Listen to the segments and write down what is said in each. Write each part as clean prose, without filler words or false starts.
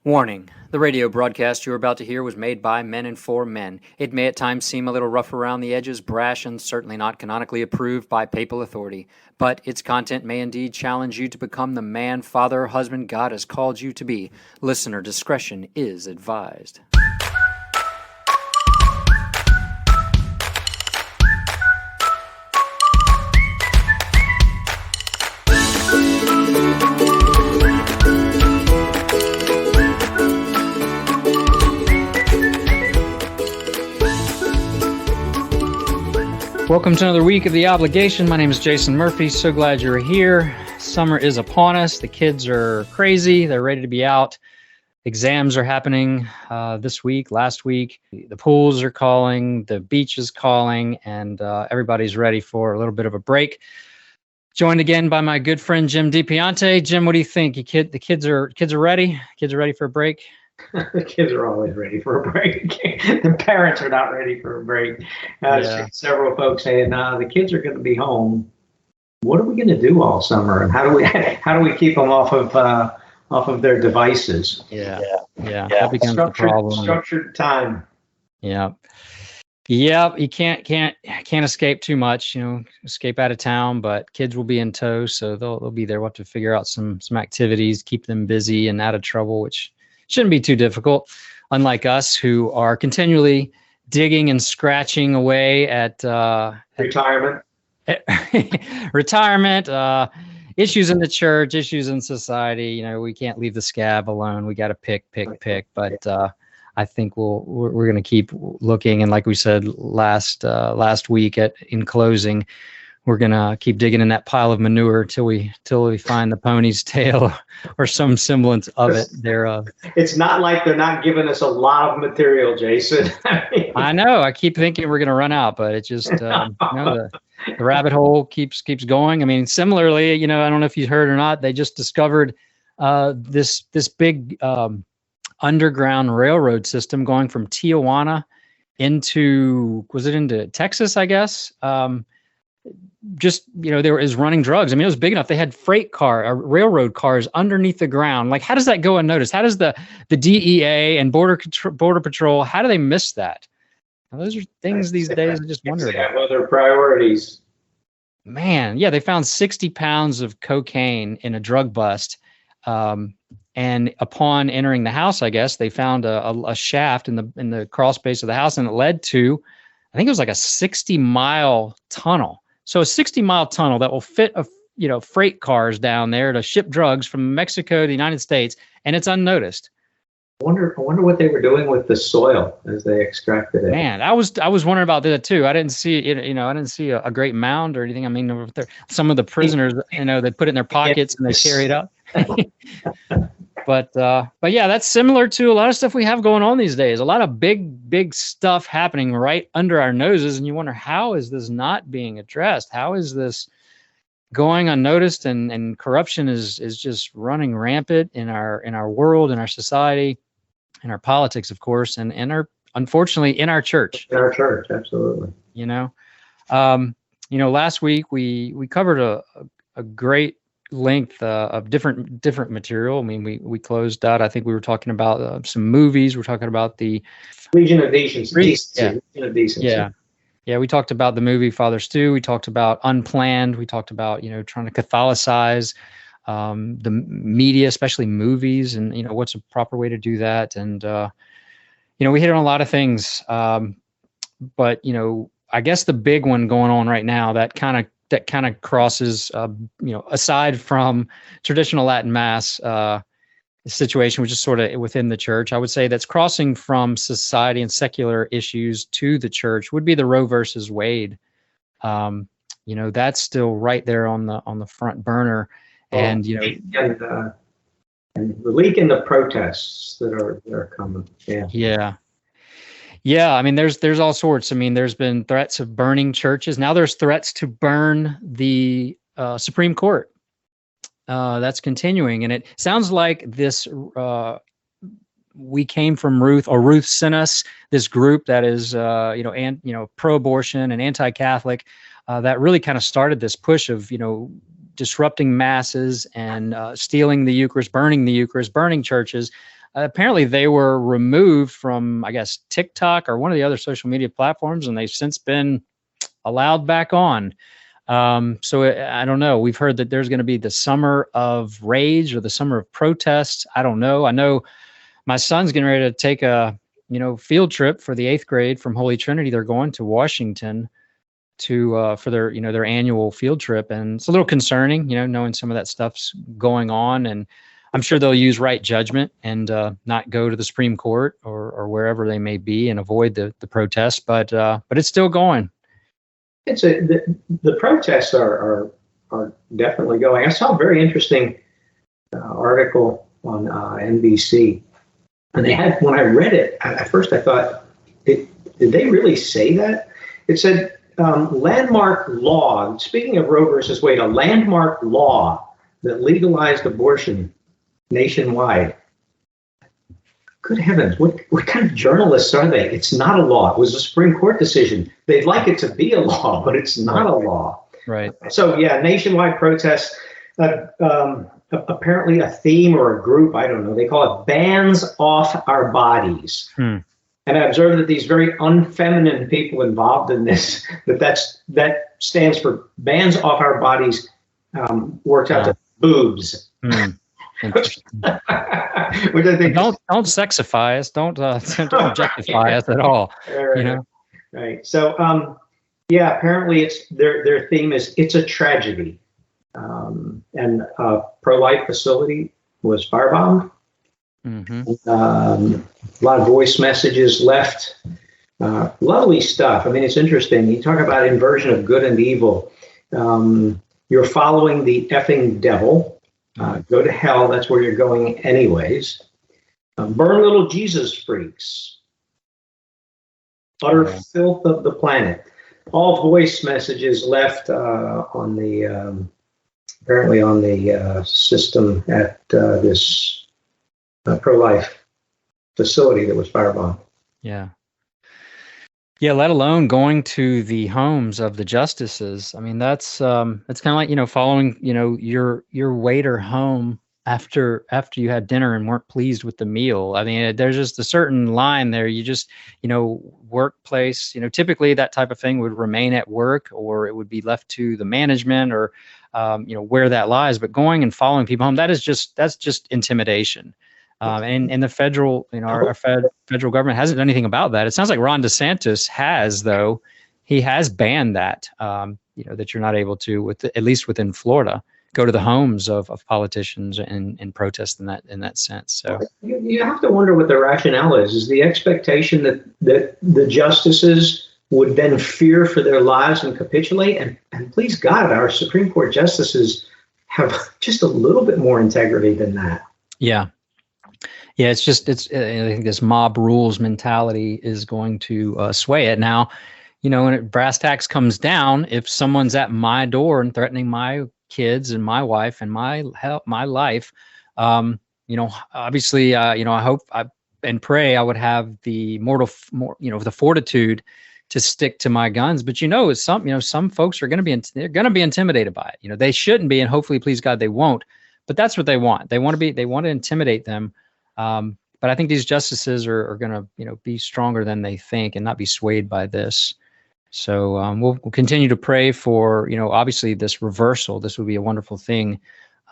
Warning: the radio broadcast you're about to hear was made by men and for men. It may at times seem a little rough around the edges, brash, and certainly not canonically approved by papal authority. But its content may indeed challenge you to become the man, father, husband God has called you to be. Listener discretion is advised. Welcome to another week of The Obligation. My name is Jason Murphy. So glad you're here. Summer is upon us. The kids are crazy. They're ready to be out. Exams are happening this week, last week. The pools are calling, the beach is calling, and everybody's ready for a little bit of a break. Joined again by my good friend Jim De Piante. Jim, what do you think? The kids are ready? Kids are ready for a break? The kids are always ready for a break. The parents are not ready for a break. Several folks saying, the kids are going to be home. What are we going to do all summer? And how do we keep them off of their devices? Yeah. That becomes the problem. Structured time. Yeah. You can't escape too much. Escape out of town, but kids will be in tow, so they'll be there. We'll have to figure out some activities, keep them busy and out of trouble, which shouldn't be too difficult, unlike us who are continually digging and scratching away at retirement, issues in the church, issues in society. We can't leave the scab alone. We got to pick. But I think we're going to keep looking. And like we said last week in closing, we're going to keep digging in that pile of manure till we find the pony's tail or some semblance of it thereof. It's not like they're not giving us a lot of material, Jason. I know. I keep thinking we're going to run out, but it just, the rabbit hole keeps going. I mean, similarly, I don't know if you heard or not, they just discovered this big underground railroad system going from Tijuana into Texas, I guess. There is running drugs. I mean, it was big enough. They had railroad cars underneath the ground. Like, how does that go unnoticed? How does the DEA and Border Patrol, how do they miss that? Now, those are things these days I just wonder about. They have other priorities. Man, yeah, they found 60 pounds of cocaine in a drug bust. And upon entering the house, I guess, they found a shaft in the crawl space of the house, and it led to, I think it was like a 60-mile tunnel. So a 60-mile tunnel that will fit freight cars down there to ship drugs from Mexico to the United States, and it's unnoticed. I wonder what they were doing with the soil as they extracted it. Man, I was wondering about that too. I didn't see it. I didn't see a great mound or anything. I mean, some of the prisoners, they put it in their pockets and they carry it up. But yeah, that's similar to a lot of stuff we have going on these days. A lot of big stuff happening right under our noses, and you wonder, how is this not being addressed? How is this going unnoticed? And corruption is just running rampant in our world, in our society, in our politics, of course, and unfortunately in our church. In our church, absolutely. Last week we covered a great length of different material. I mean, we closed out. I think we were talking about some movies. We're talking about the Legion of Decency. Yeah. We talked about the movie Father Stu. We talked about Unplanned. We talked about trying to Catholicize the media, especially movies, and what's a proper way to do that. And we hit on a lot of things. But I guess the big one going on right now that kind of crosses, aside from traditional Latin Mass situation, which is sort of within the church, I would say that's crossing from society and secular issues to the church would be the Roe versus Wade. That's still right there on the front burner, and the leak in the protests that are coming. Yeah, I mean, there's all sorts. I mean, there's been threats of burning churches. Now there's threats to burn the Supreme Court. That's continuing, and it sounds like this. We came from Ruth, or Ruth sent us this group that is, pro-abortion and anti-Catholic. That really kind of started this push of, disrupting masses and stealing the Eucharist, burning churches. apparently they were removed from, I guess, TikTok or one of the other social media platforms, and they've since been allowed back on. I don't know. We've heard that there's going to be the summer of rage or the summer of protests. I don't know. I know my son's getting ready to take a, field trip for the 8th grade from Holy Trinity. They're going to Washington to for their, their annual field trip, and it's a little concerning, knowing some of that stuff's going on. And I'm sure they'll use right judgment and not go to the Supreme Court or wherever they may be and avoid the protests. But it's still going. The protests are definitely going. I saw a very interesting article on NBC, and when I read it at first I thought, did they really say that? It said landmark law. Speaking of Roe versus Wade, a landmark law that legalized abortion nationwide. Good heavens, what kind of journalists are they? It's not a law. It was a Supreme Court decision. They'd like it to be a law, but it's not a law. Right. So, yeah, nationwide protests, apparently a theme or a group, I don't know, they call it Bans Off Our Bodies. And I observed that these very unfeminine people involved in this, that stands for Bans Off Our Bodies, works out to boobs. Which I think don't sexify us, don't objectify us at all. Right. So apparently it's their theme is it's a tragedy, and a pro-life facility was firebombed. A lot of voice messages left. Lovely stuff. I mean, it's interesting. You talk about inversion of good and evil. You're following the effing devil. Go to hell. That's where you're going anyways. Burn little Jesus freaks. Utter filth of the planet. All voice messages left on the apparently on the system at this pro-life facility that was firebombed. Yeah. Yeah, let alone going to the homes of the justices. I mean, that's kind of like, following, your waiter home after you had dinner and weren't pleased with the meal. I mean, there's just a certain line there. You just, workplace, typically that type of thing would remain at work, or it would be left to the management, or, where that lies. But going and following people home, that's just intimidation. And the federal, our federal government hasn't done anything about that. It sounds like Ron DeSantis has, though. He has banned that, that you're not able to, at least within Florida, go to the homes of politicians and protest in that sense. So you have to wonder what the rationale is. Is the expectation that the justices would then fear for their lives and capitulate? And please God, our Supreme Court justices have just a little bit more integrity than that. Yeah. Yeah, I think this mob rules mentality is going to sway it. Now, when brass tacks comes down, if someone's at my door and threatening my kids and my wife and my life, obviously, I hope and pray I would have the the fortitude to stick to my guns. But some folks are going to be intimidated by it. They shouldn't be, and hopefully, please God, they won't. But that's what they want. They want to intimidate them. But I think these justices are going to, be stronger than they think and not be swayed by this. So we'll continue to pray for, obviously this reversal. This would be a wonderful thing,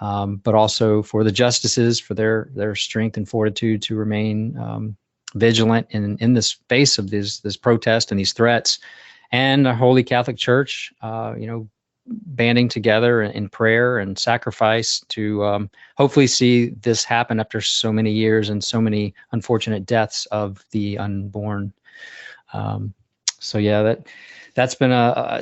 but also for the justices, for their strength and fortitude to remain vigilant in this face of this protest and these threats, and the Holy Catholic Church, banding together in prayer and sacrifice to hopefully see this happen after so many years and so many unfortunate deaths of the unborn. That's been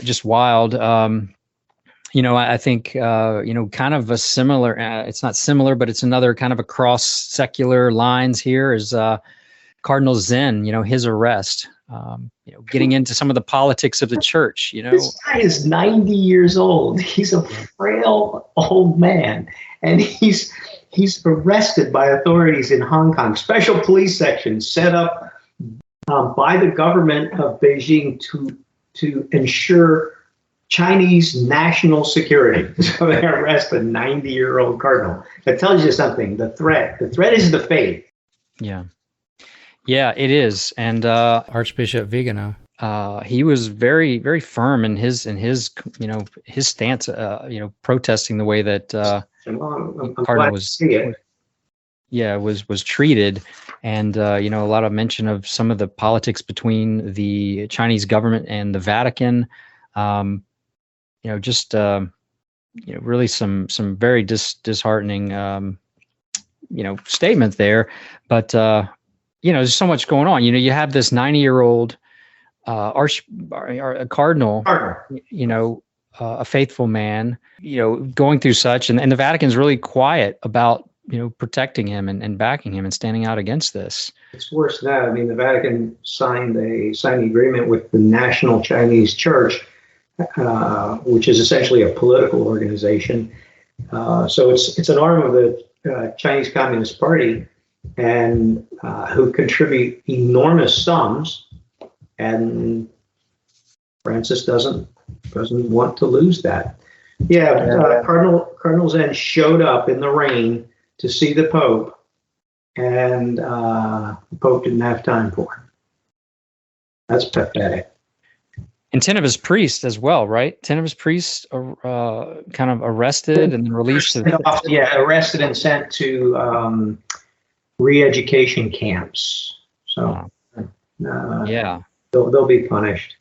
just wild. I think, kind of a similar, it's not similar, but it's another kind of across secular lines here is Cardinal Zen, his arrest. Getting into some of the politics of the church, This guy is 90 years old. He's a frail old man, and he's arrested by authorities in Hong Kong. Special police sections set up by the government of Beijing to ensure Chinese national security. So they arrest a 90-year-old cardinal. That tells you something. The threat is the faith. Yeah. Yeah, it is. And Archbishop Vigano. he was very, very firm in his his stance, protesting the way that I'm Cardinal glad to see it. was treated, and a lot of mention of some of the politics between the Chinese government and the Vatican. Really some very disheartening statement there, but there's so much going on. You have this 90-year-old a cardinal, a faithful man, going through such, and the Vatican's really quiet about protecting him and backing him and standing out against this. It's worse than that. I mean, the Vatican signed the agreement with the National Chinese Church, which is essentially a political organization. So it's an arm of the Chinese Communist Party, and who contribute enormous sums, and Francis doesn't want to lose that. Cardinal Zen showed up in the rain to see the Pope, and the Pope didn't have time for him. That's pathetic. And 10 of his priests as well, right? 10 of his priests are kind of arrested and then released. Arrested and sent to re-education camps. So, they'll be punished.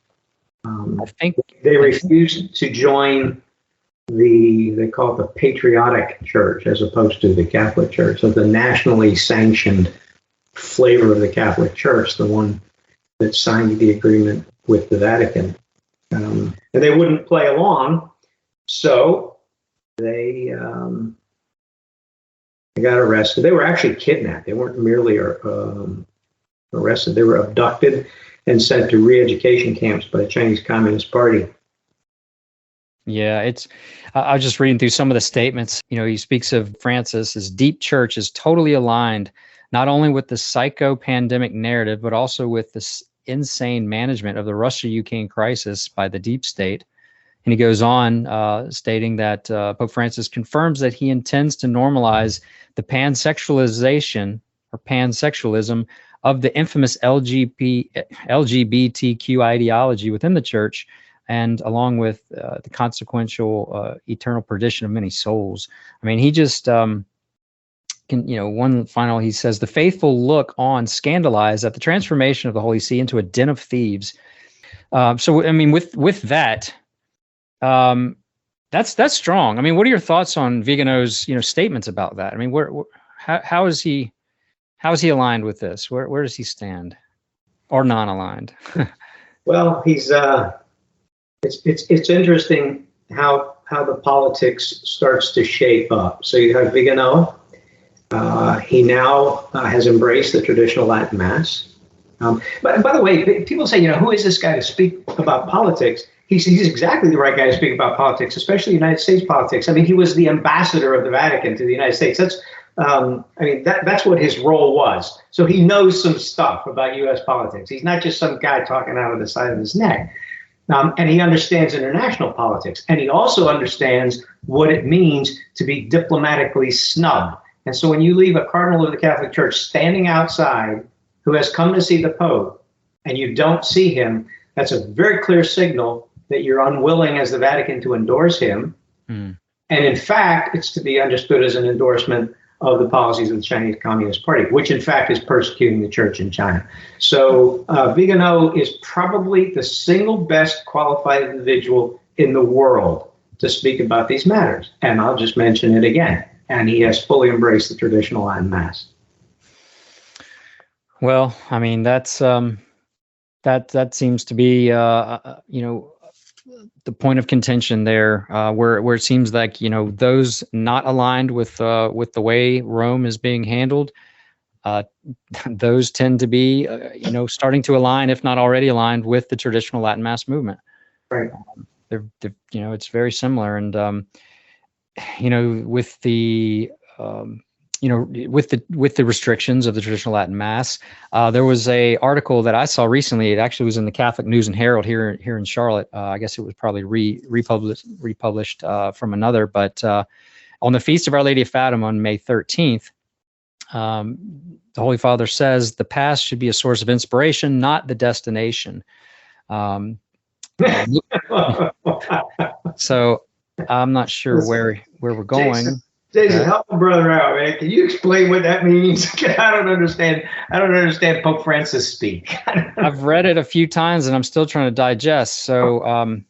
I think they refused to join they call it the patriotic church as opposed to the Catholic Church. So the nationally sanctioned flavor of the Catholic Church, the one that signed the agreement with the Vatican. And they wouldn't play along, so they got arrested. They were actually kidnapped. They weren't merely arrested. They were abducted and sent to re-education camps by the Chinese Communist Party. Yeah, I was just reading through some of the statements. He speaks of Francis, his deep church is totally aligned not only with the psycho-pandemic narrative, but also with this insane management of the Russia-Ukraine crisis by the deep state. And he goes on stating that Pope Francis confirms that he intends to normalize the pansexualization or pansexualism of the infamous LGBTQ ideology within the church, and along with the consequential eternal perdition of many souls. I mean, he just he says, the faithful look on scandalized at the transformation of the Holy See into a den of thieves. So, I mean, with that, that's strong. I mean, what are your thoughts on Vigano's, statements about that? I mean, how is he aligned with this? Where does he stand, or non-aligned? Well, he's it's interesting how the politics starts to shape up. So you have Vigano. He now has embraced the traditional Latin Mass. But by the way, people say, who is this guy to speak about politics? He's exactly the right guy to speak about politics, especially United States politics. I mean, he was the ambassador of the Vatican to the United States. That's what his role was. So he knows some stuff about U.S. politics. He's not just some guy talking out of the side of his neck. And he understands international politics. And he also understands what it means to be diplomatically snubbed. And so when you leave a cardinal of the Catholic Church standing outside who has come to see the Pope and you don't see him, that's a very clear signal that you're unwilling as the Vatican to endorse him. And in fact, it's to be understood as an endorsement of the policies of the Chinese Communist Party, which in fact is persecuting the church in China. So Vigano is probably the single best qualified individual in the world to speak about these matters. And I'll just mention it again. And he has fully embraced the traditional Latin Mass. Well, I mean, that's that seems to be the point of contention there, where it seems like those not aligned with the way Rome is being handled, those tend to be starting to align, if not already aligned, with the traditional Latin Mass movement. Right. It's very similar, and with the with the restrictions of the traditional Latin Mass, there was a article that I saw recently. It actually was in the Catholic News and Herald here in Charlotte. I guess it was probably republished from another. But on the Feast of Our Lady of Fatima on May 13th, the the Holy Father says the past should be a source of inspiration, not the destination. So I'm not sure where we're going. Jason, help a brother out, man. Can you explain what that means? I don't understand. I don't understand Pope Francis speak. I've read it a few times and I'm still trying to digest. So,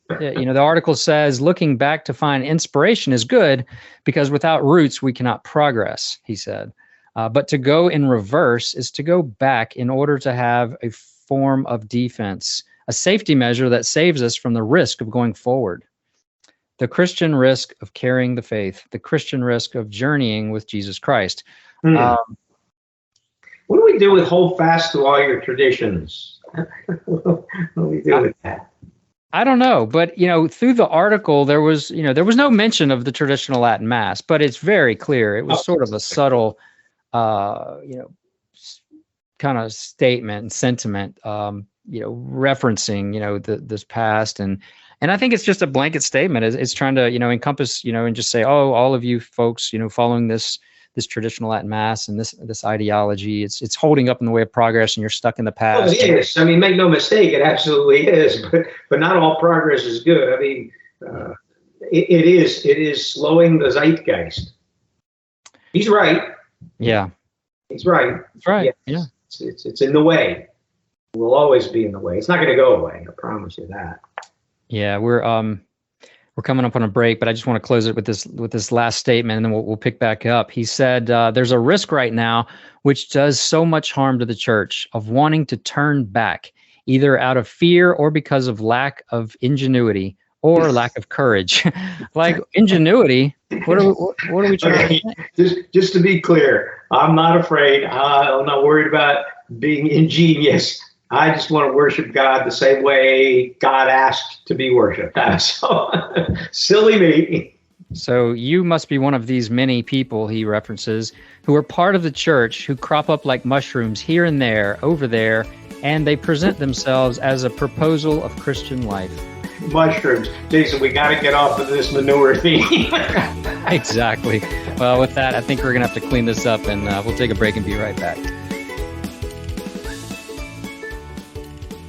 the article says, looking back to find inspiration is good because without roots, we cannot progress, he said. But to go in reverse is to go back in order to have a form of defense, a safety measure that saves us from the risk of going forward. The Christian risk of carrying the faith, the Christian risk of journeying with Jesus Christ. What do we do with hold fast to all your traditions? What do we do with that? I don't know, but through the article there was no mention of the traditional Latin Mass, but it's very clear. It was sort of a subtle, kind of statement and sentiment, referencing, this past and I think it's just a blanket statement. It's trying to, encompass, and just say, oh, all of you folks, following this traditional Latin Mass and this ideology, it's holding up in the way of progress, and you're stuck in the past. Well, it is. I mean, make no mistake, it absolutely is. But not all progress is good. I mean, it is slowing the zeitgeist. He's right. Yeah, he's right. That's right. Yes. Yeah, it's in the way. It will always be in the way. It's not going to go away. I promise you that. Yeah, we're coming up on a break, but I just want to close it with this last statement, and then we'll pick back up. He said, "There's a risk right now, which does so much harm to the church, of wanting to turn back, either out of fear or because of lack of ingenuity or lack of courage." Like ingenuity, what are we trying to just to be clear, I'm not afraid. I'm not worried about being ingenious. I just want to worship God the same way God asked to be worshipped. So, silly me. So you must be one of these many people, he references, who are part of the church, who crop up like mushrooms here and there, over there, and they present themselves as a proposal of Christian life. Mushrooms. Jason, we got to get off of this manure theme. Exactly. Well, with that, I think we're going to have to clean this up, and we'll take a break and be right back.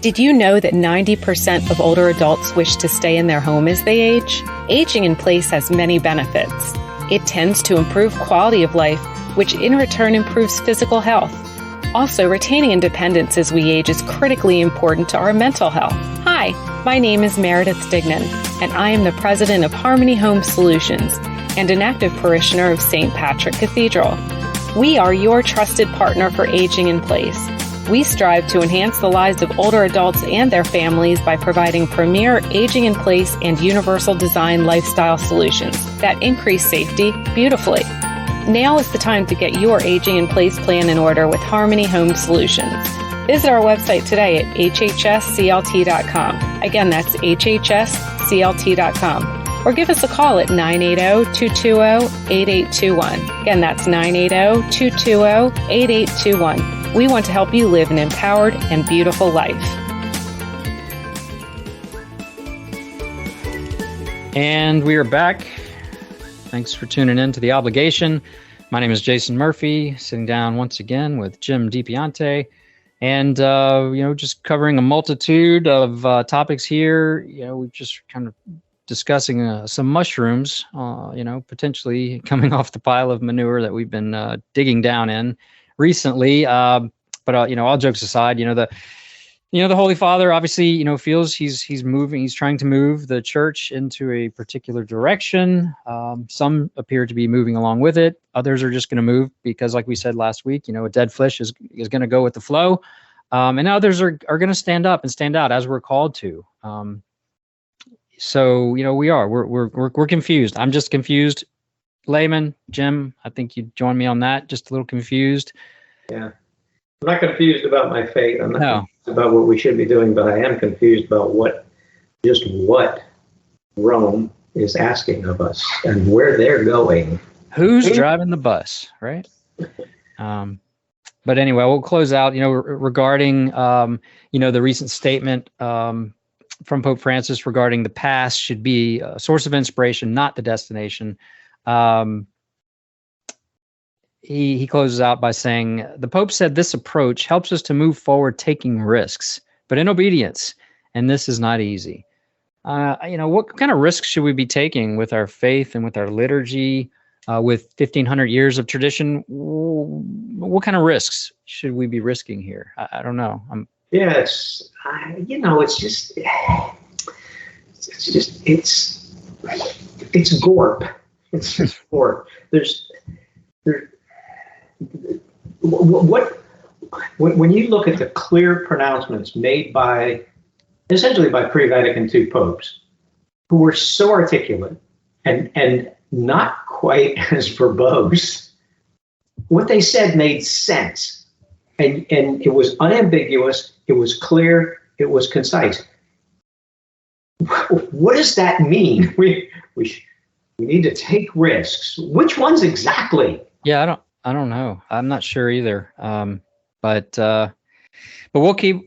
Did you know that 90% of older adults wish to stay in their home as they age? Aging in place has many benefits. It tends to improve quality of life, which in return improves physical health. Also, retaining independence as we age is critically important to our mental health. Hi, my name is Meredith Stignan, and I am the president of Harmony Home Solutions and an active parishioner of St. Patrick Cathedral. We are your trusted partner for aging in place. We strive to enhance the lives of older adults and their families by providing premier aging in place and universal design lifestyle solutions that increase safety beautifully. Now is the time to get your aging in place plan in order with Harmony Home Solutions. Visit our website today at hhsclt.com. Again, that's hhsclt.com. Or give us a call at 980-220-8821. Again, that's 980-220-8821. We want to help you live an empowered and beautiful life. And we are back. Thanks for tuning in to The Obligation. My name is Jason Murphy, sitting down once again with Jim De Piante, and just covering a multitude of topics here. We've just kind of discussing some mushrooms, potentially coming off the pile of manure that we've been digging down in recently. But all jokes aside, the Holy Father obviously, feels he's moving, he's trying to move the church into a particular direction. Some appear to be moving along with it. Others are just going to move because, like we said last week, a dead flesh is going to go with the flow. And others are going to stand up and stand out as we're called to. So, we're confused. I'm just confused. Layman, Jim, I think you join me on that. Just a little confused. Yeah. I'm not confused about my fate. I'm not confused about what we should be doing, but I am confused about what Rome is asking of us and where they're going. Who's driving the bus, right? But anyway, we'll close out, regarding, the recent statement from Pope Francis regarding the past should be a source of inspiration, not the destination. he closes out by saying, the Pope said this approach helps us to move forward taking risks, but in obedience, and this is not easy. What kind of risks should we be taking with our faith and with our liturgy, with 1,500 years of tradition? What kind of risks should we be risking here? I don't know. It's gorp. It's just gorp. When you look at the clear pronouncements made essentially by pre-Vatican II popes, who were so articulate and not quite as verbose, what they said made sense, and it was unambiguous, it was clear, it was concise. What does that mean? We need to take risks. Which ones exactly? Yeah, I don't know. I'm not sure either. But we'll keep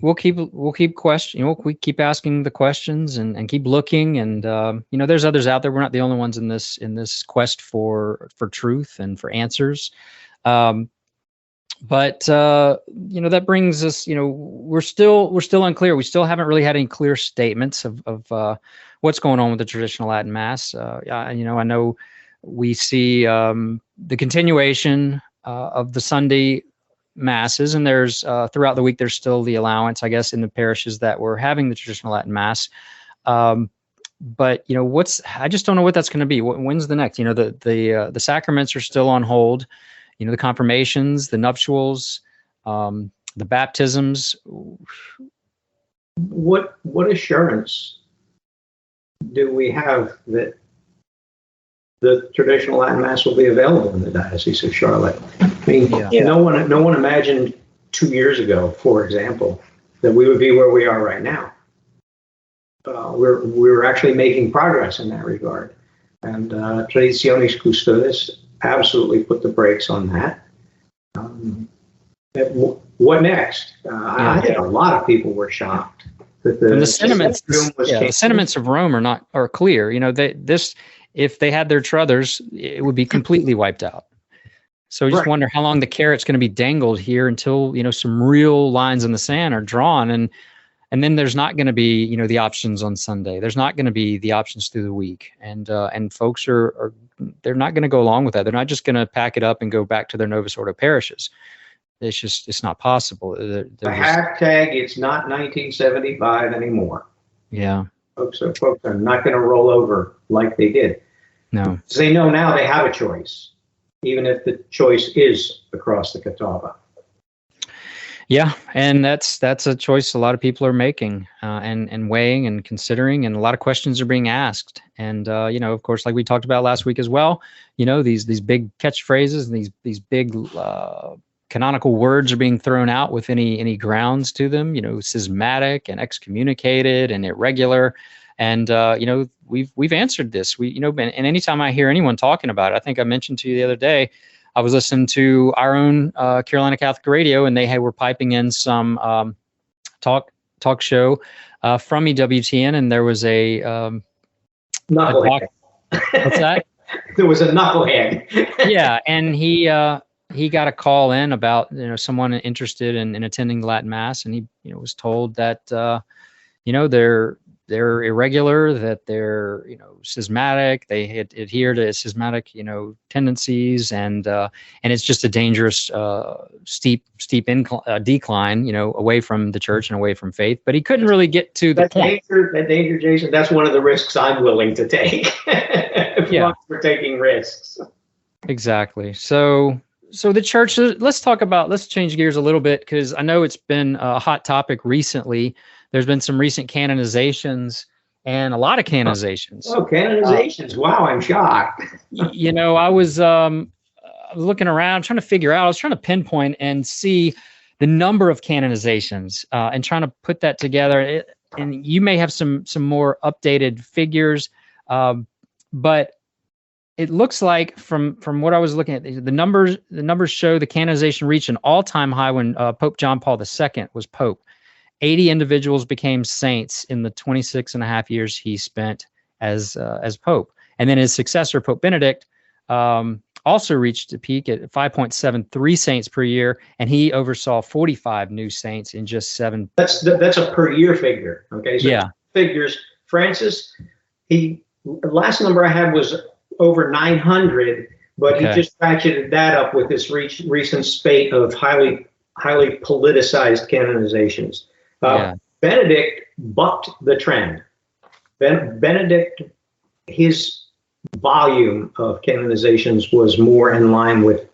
question. We keep asking the questions and keep looking. And there's others out there. We're not the only ones in this quest for truth and for answers. But that brings us. We're still unclear. We still haven't really had any clear statements of what's going on with the traditional Latin Mass. I know we see the continuation of the Sunday masses, and there's throughout the week there's still the allowance, I guess, in the parishes that were having the traditional Latin Mass. But I just don't know what that's going to be. When's the next? The sacraments are still on hold. The confirmations, the nuptials, the baptisms. What assurance do we have that the traditional Latin Mass will be available in the Diocese of Charlotte? I mean, no one imagined 2 years ago, for example, that we would be where we are right now. We're actually making progress in that regard, and Traditionis Custodes absolutely put the brakes on that. What next? I think a lot of people were shocked that the sentiments of Rome are clear. If they had their druthers, it would be completely wiped out. So I just wonder how long the carrot's going to be dangled here until some real lines in the sand are drawn, and then there's not going to be the options on Sunday. There's not going to be the options through the week, and folks they're not going to go along with that. They're not just going to pack it up and go back to their Novus Ordo parishes. It's not possible. The hashtag, it's not 1975 anymore. Yeah. Folks are not going to roll over like they did. No. Because they know now they have a choice, even if the choice is across the Catawba. Yeah, and that's a choice a lot of people are making and weighing and considering, and a lot of questions are being asked. And of course, like we talked about last week as well, these big catchphrases and these big canonical words are being thrown out with any grounds to them. Schismatic and excommunicated and irregular, and we've answered this. And anytime I hear anyone talking about it, I think I mentioned to you the other day, I was listening to our own Carolina Catholic Radio, and they were piping in some talk show from EWTN, and there was a knucklehead. What's that? There was a knucklehead. Yeah, and he got a call in about someone interested in attending the Latin Mass, and he was told that they're irregular, that they're schismatic, they adhere to schismatic tendencies, and it's just a dangerous steep decline away from the church and away from faith. But he couldn't really get to the point. That danger, Jason, that's one of the risks I'm willing to take. If we're taking risks. Exactly. So the church, let's change gears a little bit, because I know it's been a hot topic recently. There's been some recent canonizations and a lot of canonizations. Oh, canonizations. Wow, I'm shocked. I was looking around trying to figure out, I was trying to pinpoint and see the number of canonizations and trying to put that together. And you may have some more updated figures, but it looks like from what I was looking at, the numbers show the canonization reached an all-time high when Pope John Paul II was Pope. 80 individuals became saints in the 26 and a half years he spent as Pope. And then his successor, Pope Benedict, also reached a peak at 5.73 saints per year, and he oversaw 45 new saints in just 7. That's a per year figure. Okay, so yeah, figures. Francis, the last number I had was over 900, but he just ratcheted that up with this recent spate of highly politicized canonizations. Benedict bucked the trend. Benedict, his volume of canonizations was more in line with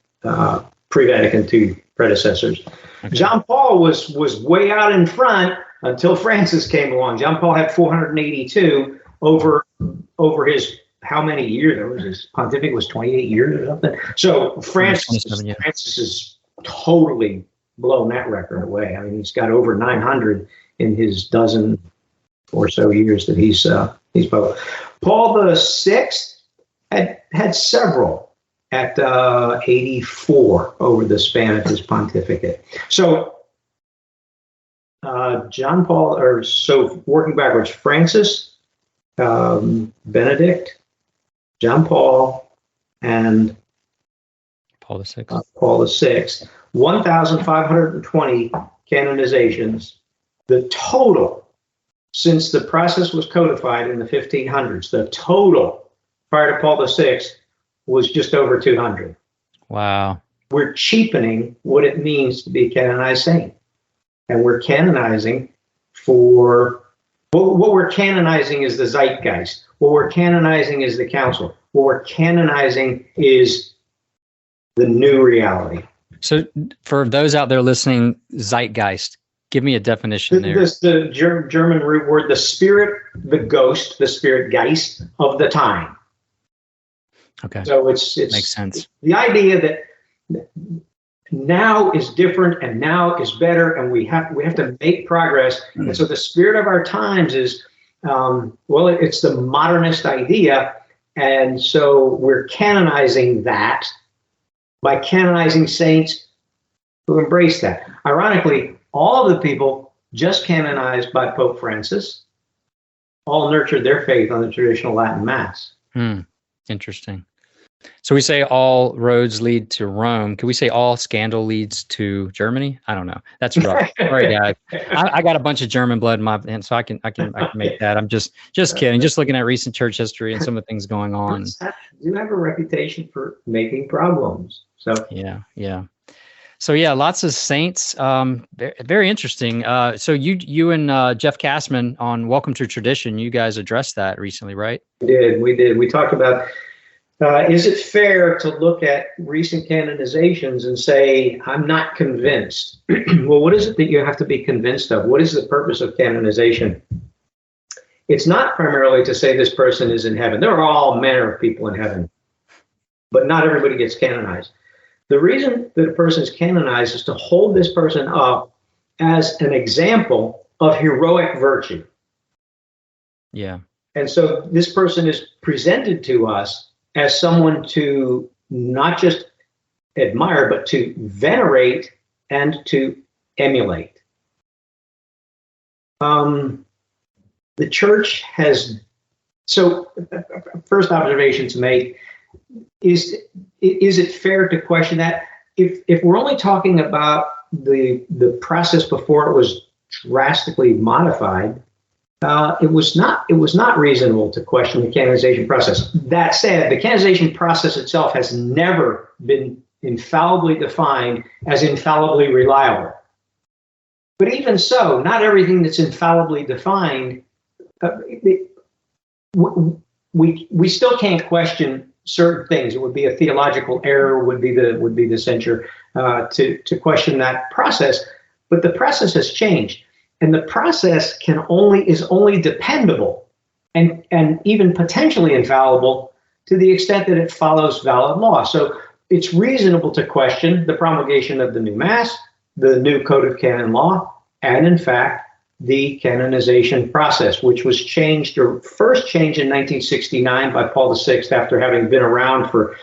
pre-Vatican II predecessors. Okay. John Paul was way out in front until Francis came along. John Paul had 482 over his how many years? His pontificate was 28 years or something. So Francis has totally blown that record away. I mean, he's got over 900 in his dozen or so years that he's Pope. Paul VI had several at 84 over the span of his pontificate. So John Paul, working backwards, Francis, Benedict, John Paul, and Paul VI. 1,520 canonizations. The total, since the process was codified in the 1500s, the total prior to Paul VI was just over 200. Wow. We're cheapening what it means to be a canonized saint. And we're canonizing for, what we're canonizing is the zeitgeist. What we're canonizing is the council. What we're canonizing is the new reality. So for those out there listening, zeitgeist, give me a definition there. The German root word, the spirit, the ghost, the spirit geist of the time. Okay. So it's makes sense. The idea that now is different and now is better, and we have to make progress. And so the spirit of our times is, it's the modernist idea. And so we're canonizing that by canonizing saints who embrace that. Ironically, all of the people just canonized by Pope Francis all nurtured their faith on the traditional Latin Mass. Interesting. So we say all roads lead to Rome. Can we say all scandal leads to Germany? I don't know. That's rough. Sorry, guys. I got a bunch of German blood in my, and so I can make that. I'm just kidding. Just looking at recent church history and some of the things going on. You have a reputation for making problems. So yeah. So lots of saints. Very interesting. So you and Jeff Kassman on Welcome to Tradition, you guys addressed that recently, right? We did. We talked about, is it fair to look at recent canonizations and say, I'm not convinced? Well, what is it that you have to be convinced of? What is the purpose of canonization? It's not primarily to say this person is in heaven. There are all manner of people in heaven, but not everybody gets canonized. The reason that a person is canonized is to hold this person up as an example of heroic virtue. Yeah. And so this person is presented to us as someone to not just admire, but to venerate and to emulate. The church has, so first observation to make, is it fair to question that? If we're only talking about the process before it was drastically modified, it was not reasonable to question the canonization process. That said, the canonization process itself has never been infallibly defined as infallibly reliable. But even so, not everything that's infallibly defined, we still can't question certain things. It would be a theological error, would be the censure to question that process. But the process has changed. And the process is only dependable and even potentially infallible to the extent that it follows valid law. So it's reasonable to question the promulgation of the new Mass, the new Code of Canon Law, and in fact, the canonization process, which was first changed in 1969 by Paul VI after having been around from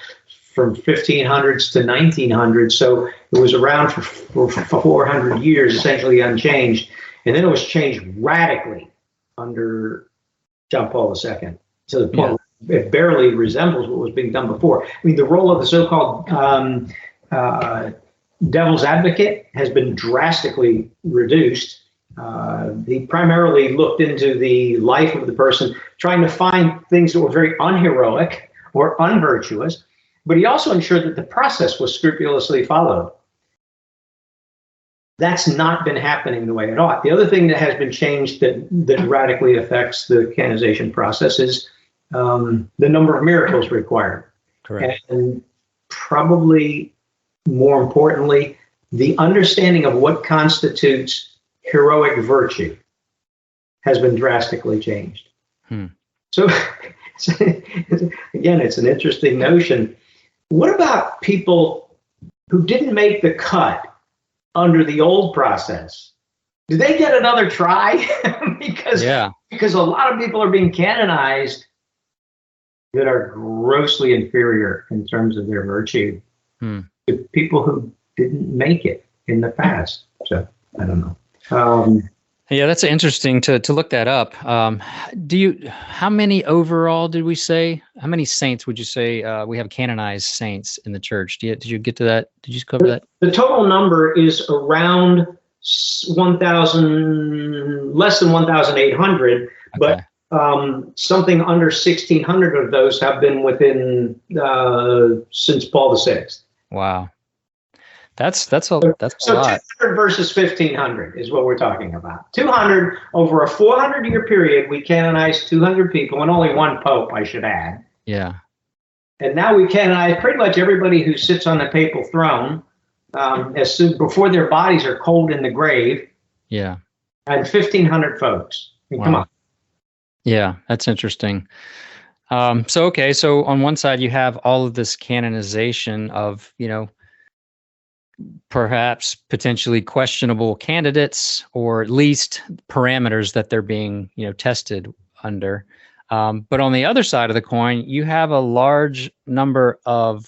1500s to 1900s. So it was around for 400 years, essentially unchanged. And then it was changed radically under John Paul II to the point it barely resembles what was being done before. I mean, the role of the so-called devil's advocate has been drastically reduced. He primarily looked into the life of the person, trying to find things that were very unheroic or unvirtuous, but he also ensured that the process was scrupulously followed. That's not been happening the way it ought. The other thing that has been changed that radically affects the canonization process is the number of miracles required. Correct. And probably more importantly, the understanding of what constitutes heroic virtue has been drastically changed. So again, it's an interesting notion. What about people who didn't make the cut under the old process? Do they get another try? because a lot of people are being canonized that are grossly inferior in terms of their virtue to people who didn't make it in the past. So I don't know. Yeah, that's interesting to look that up. How many overall did we say? How many saints would you say we have canonized saints in the church? Did you get to that? Did you cover that? The total number is around 1,000, less than 1,800, okay. But something under 1,600 of those have been within since Paul VI. Wow. That's a lot. 200 versus 1,500 is what we're talking about. 200 over a 400-year period. We canonized 200 people, and only one pope, I should add. Yeah. And now we canonize pretty much everybody who sits on the papal throne as soon before their bodies are cold in the grave. Yeah. And 1,500 folks. I mean, come on. Yeah, that's interesting. So on one side you have all of this canonization of, perhaps potentially questionable candidates, or at least parameters that they're being, tested under. But on the other side of the coin, you have a large number of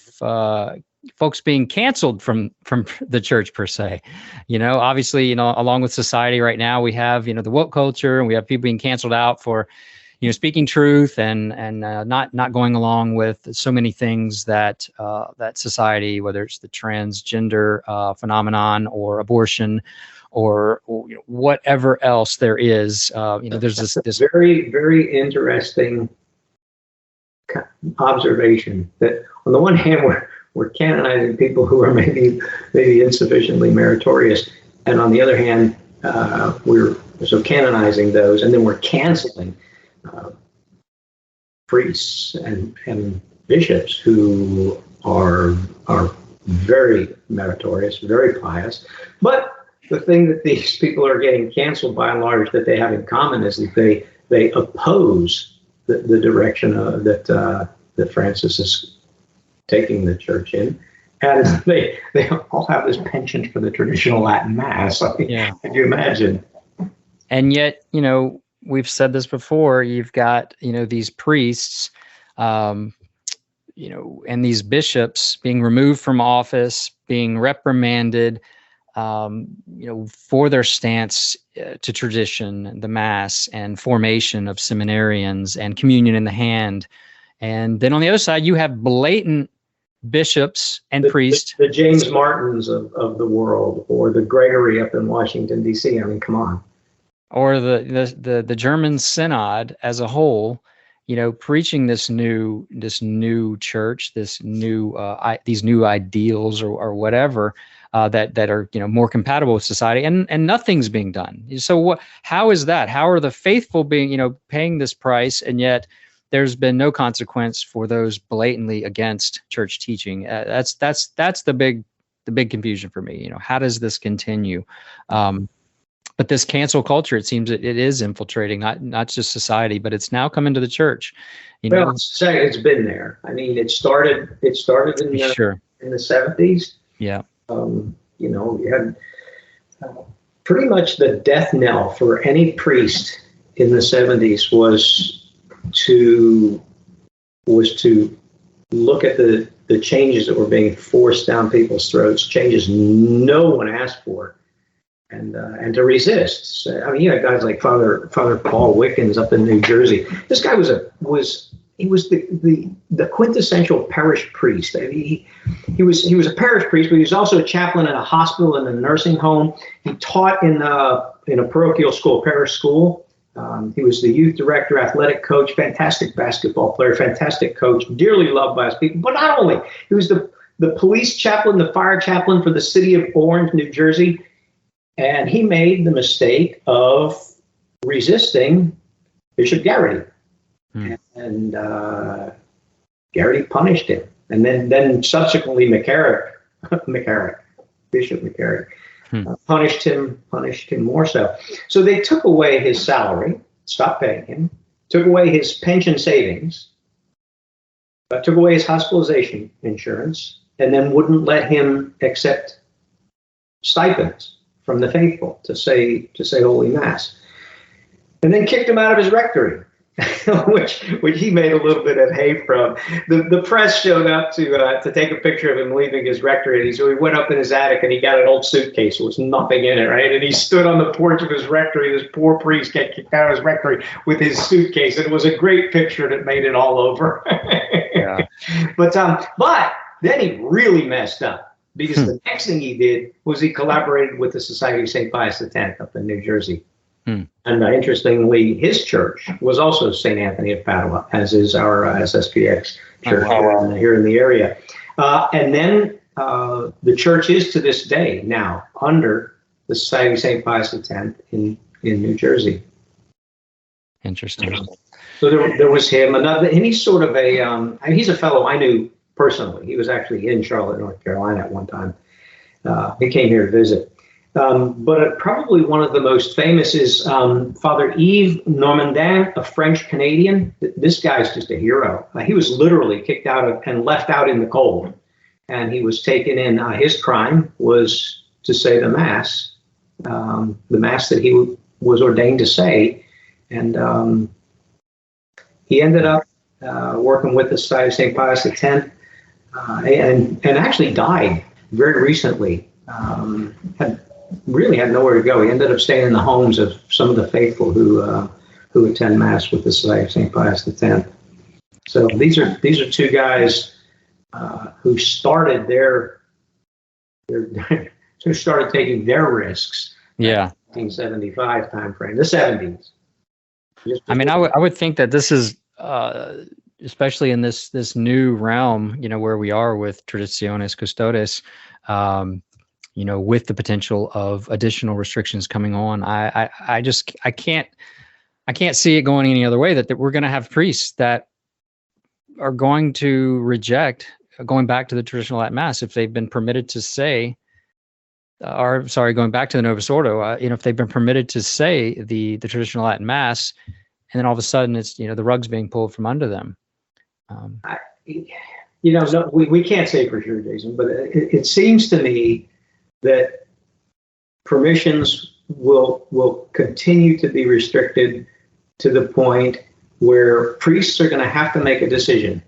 folks being canceled from the church per se. Obviously, along with society right now, we have, the woke culture, and we have people being canceled out for, speaking truth and not going along with so many things that that society, whether it's the transgender phenomenon or abortion or whatever else there is, there's this very, very interesting observation that on the one hand we're canonizing people who are maybe insufficiently meritorious, and on the other hand we're canonizing those, and then we're canceling priests and bishops who are very meritorious, very pious. But the thing that these people are getting canceled by and large that they have in common is that they oppose the direction that Francis is taking the church in. And they all have this penchant for the traditional Latin Mass. Could you imagine? And yet, we've said this before, you've got, these priests, and these bishops being removed from office, being reprimanded, for their stance to tradition, the Mass, and formation of seminarians and communion in the hand. And then on the other side, you have blatant bishops and priests. The James Martins of the world, or the Gregory up in Washington, D.C. I mean, come on. Or the German Synod as a whole, preaching this new church, these new ideals or whatever that are more compatible with society, and nothing's being done. So how is that? How are the faithful being paying this price, and yet there's been no consequence for those blatantly against church teaching? That's the big confusion for me. How does this continue? But this cancel culture, it seems it is infiltrating not just society, but it's now come into the church. Well, it's been there. I mean, it started in the 70s. Yeah. You had pretty much the death knell for any priest in the 70s was to look at the changes that were being forced down people's throats, changes no one asked for. And to resist. I mean, you had guys like Father Paul Wickens up in New Jersey. This guy was the quintessential parish priest. He was a parish priest, but he was also a chaplain in a hospital and a nursing home. He taught in a parochial school, parish school. He was the youth director, athletic coach, fantastic basketball player, fantastic coach, dearly loved by his people. But not only, he was the police chaplain, the fire chaplain for the city of Orange, New Jersey. And he made the mistake of resisting Bishop Garrity. And Garrity punished him. And then subsequently Bishop McCarrick, punished him more so. So they took away his salary, stopped paying him, took away his pension savings, took away his hospitalization insurance, and then wouldn't let him accept stipends from the faithful to say Holy Mass, and then kicked him out of his rectory, which he made a little bit of hay from. The press showed up to take a picture of him leaving his rectory, and so he went up in his attic and he got an old suitcase. There was nothing in it, right? And he stood on the porch of his rectory. This poor priest got kicked out of his rectory with his suitcase, and it was a great picture that made it all over. Yeah. But then he really messed up. Because the next thing he did was he collaborated with the Society of St. Pius X up in New Jersey. And interestingly, his church was also St. Anthony of Padua, as is our SSPX church here in the area. And then the church is to this day now under the Society of St. Pius X in New Jersey. Interesting. So there was him. And he's sort of he's a fellow I knew personally. He was actually in Charlotte, North Carolina at one time. He came here to visit. But probably one of the most famous is Father Yves Normandin, a French Canadian. This guy's just a hero. He was literally kicked out and left out in the cold. And he was taken in. His crime was to say the Mass that he was ordained to say. And he ended up working with the Society of St. Pius X. And actually died very recently. Had nowhere to go. He ended up staying in the homes of some of the faithful who attend Mass with the Society of St. Pius X. So these are two guys who started who started taking their risks. Yeah. 1975 timeframe, the 70s. I mean, I would think that this is. Especially in this new realm, where we are with Traditionis Custodes, with the potential of additional restrictions coming on, I can't see it going any other way. That we're going to have priests that are going to reject going back to the traditional Latin Mass if they've been permitted to say, going back to the Novus Ordo, if they've been permitted to say the traditional Latin Mass, and then all of a sudden it's the rug's being pulled from under them. We can't say for sure, Jason, but it seems to me that permissions will continue to be restricted to the point where priests are going to have to make a decision.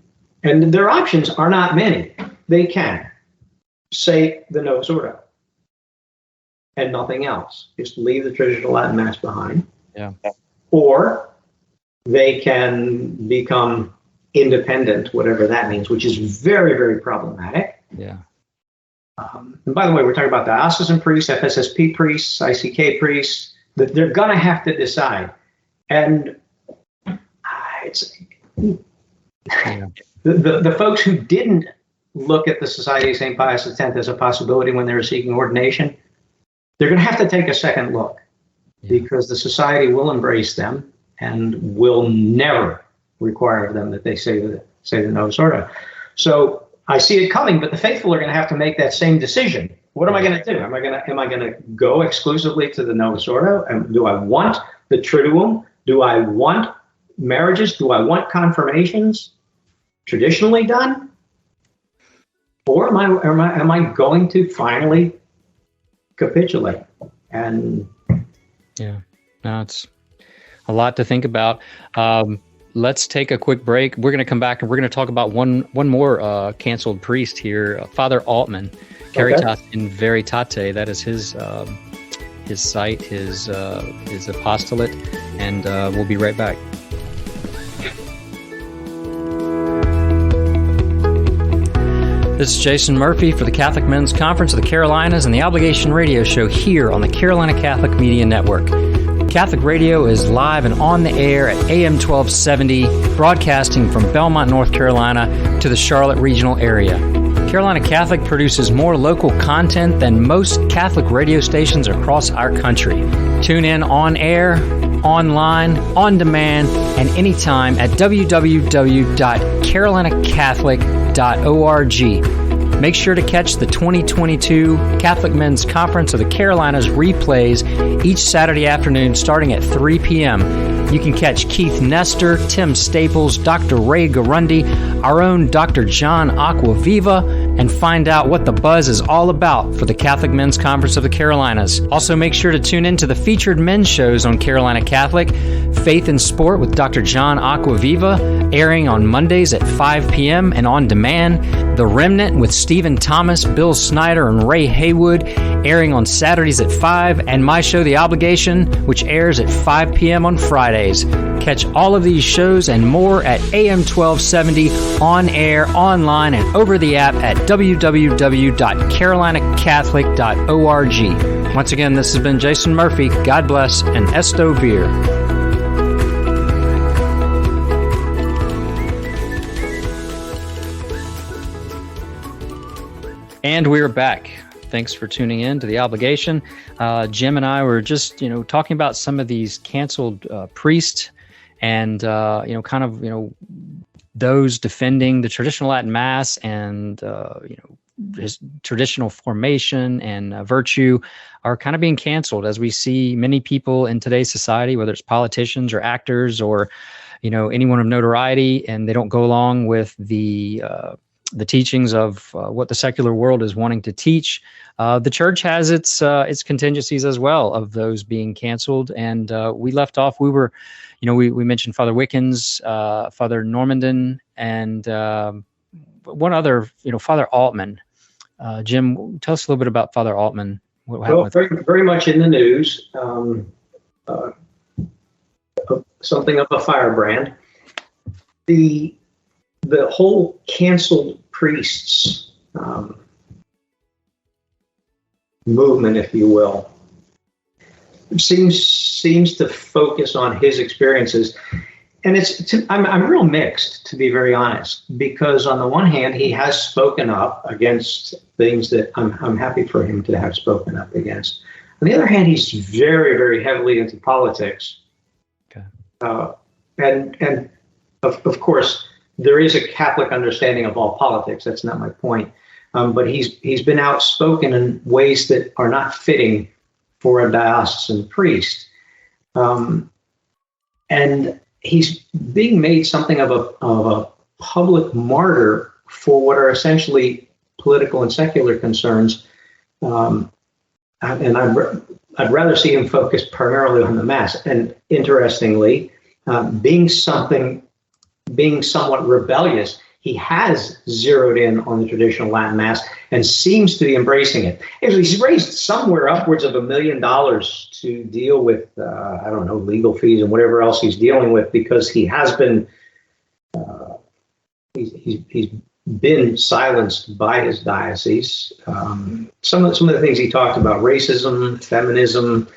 And their options are not many. They can say the Novus Ordo and nothing else. Just leave the traditional Latin Mass behind. Yeah. Or they can become independent, whatever that means, which is very, very problematic. Yeah. And by the way, we're talking about diocesan priests, FSSP priests, ICK priests. That they're going to have to decide. And the folks who didn't look at the Society of St. Pius X as a possibility when they were seeking ordination, they're going to have to take a second look, because the society will embrace them and will never require of them that they say the Novus Ordo. So I see it coming, but the faithful are going to have to make that same decision. What am I going to do? Am I going to go exclusively to the Novus Ordo? And do I want the Triduum? Do I want marriages? Do I want confirmations traditionally done? Or am I going to finally capitulate? And it's a lot to think about. Let's take a quick break. We're going to come back and we're going to talk about one more canceled priest here, Father Altman, Caritas in Veritate. That is his site, his apostolate, and we'll be right back. This is Jason Murphy for the Catholic Men's Conference of the Carolinas and the Obligation Radio Show here on the Carolina Catholic Media Network. Catholic Radio is live and on the air at AM 1270, broadcasting from Belmont, North Carolina to the Charlotte regional area. Carolina Catholic produces more local content than most Catholic radio stations across our country. Tune in on air, online, on demand, and anytime at www.carolinacatholic.org. Make sure to catch the 2022 Catholic Men's Conference of the Carolinas replays each Saturday afternoon starting at 3 p.m. You can catch Keith Nestor, Tim Staples, Dr. Ray Garundi, our own Dr. John Aquaviva, and find out what the buzz is all about for the Catholic Men's Conference of the Carolinas. Also, make sure to tune in to the featured men's shows on Carolina Catholic, Faith and Sport with Dr. John Aquaviva, airing on Mondays at 5 p.m. and on demand, The Remnant with Stephen Thomas, Bill Snyder, and Ray Haywood, airing on Saturdays at 5, and my show, The Obligation, which airs at 5 p.m. on Fridays. Catch all of these shows and more at AM 1270, on air, online, and over the app at www.carolinacatholic.org. Once again, this has been Jason Murphy. God bless and Esto Vir. And we're back. Thanks for tuning in to The Obligation. Jim and I were just, talking about some of these canceled priests and, those defending the traditional Latin Mass and, his traditional formation and virtue are kind of being canceled, as we see many people in today's society, whether it's politicians or actors or, anyone of notoriety, and they don't go along with the teachings of what the secular world is wanting to teach. The church has its contingencies as well of those being canceled. And we left off. We were, we mentioned Father Wickens, Father Normandin, and one other, Father Altman. Jim, tell us a little bit about Father Altman. Well, very much in the news. Something of a firebrand. The whole canceled priests movement, if you will, seems to focus on his experiences, and I'm real mixed, to be very honest, because on the one hand he has spoken up against things that I'm happy for him to have spoken up against. On the other hand, he's very, very heavily into politics. Okay. And of course, there is a Catholic understanding of all politics. That's not my point. But he's been outspoken in ways that are not fitting for a diocesan priest. And he's being made something of a public martyr for what are essentially political and secular concerns. And I'd rather see him focus primarily on the Mass. And interestingly, being somewhat rebellious, he has zeroed in on the traditional Latin Mass and seems to be embracing it. He's raised somewhere upwards of $1 million to deal with, legal fees and whatever else he's dealing with, because he has been, he's been silenced by his diocese. Some of the things he talked about: racism, feminism,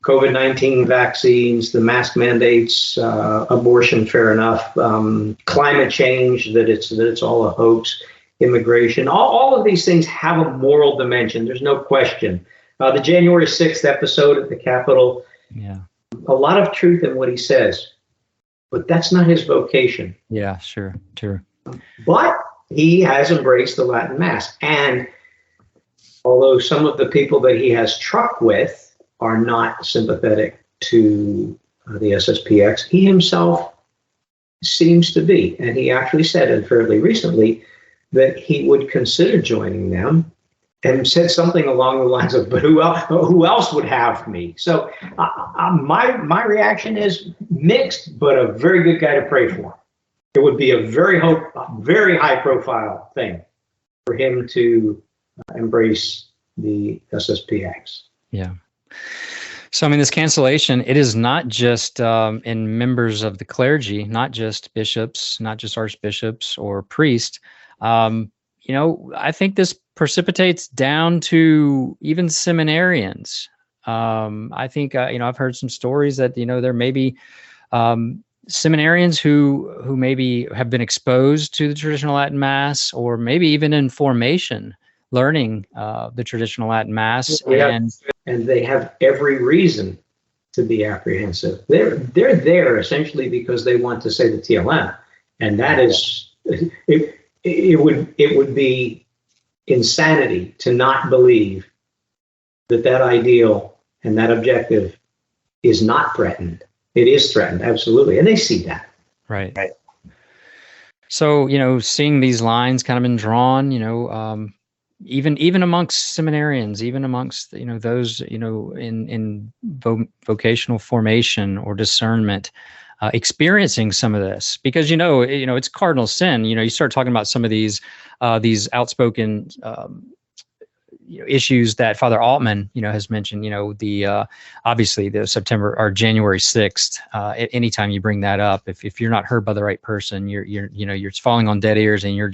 COVID-19 vaccines, the mask mandates, abortion, fair enough, climate change, that it's all a hoax, immigration. All of these things have a moral dimension. There's no question. The January 6th episode at the Capitol, a lot of truth in what he says, but that's not his vocation. Yeah, sure. But he has embraced the Latin Mass. And although some of the people that he has truck with are not sympathetic to the SSPX, he himself seems to be. And he actually said, and fairly recently, that he would consider joining them, and said something along the lines of, but who else would have me? So my reaction is mixed, but a very good guy to pray for. It would be a very high profile thing for him to embrace the SSPX. Yeah. So, this cancellation, it is not just in members of the clergy, not just bishops, not just archbishops or priests. I think this precipitates down to even seminarians. I think, I've heard some stories that, there may be seminarians who maybe have been exposed to the traditional Latin Mass, or maybe even in formation, learning the traditional Latin Mass. And they have every reason to be apprehensive. They're there essentially because they want to say the TLM, and that is it would be insanity to not believe that ideal and that objective is not threatened. It is threatened, absolutely, and they see that. Right. So seeing these lines kind of been drawn, even amongst seminarians, even amongst those in vocational formation or discernment, experiencing some of this, because it's cardinal sin. You start talking about some of these outspoken issues that Father Altman has mentioned. The obviously the September or January 6th. Anytime you bring that up, if you're not heard by the right person, you're falling on dead ears, and you're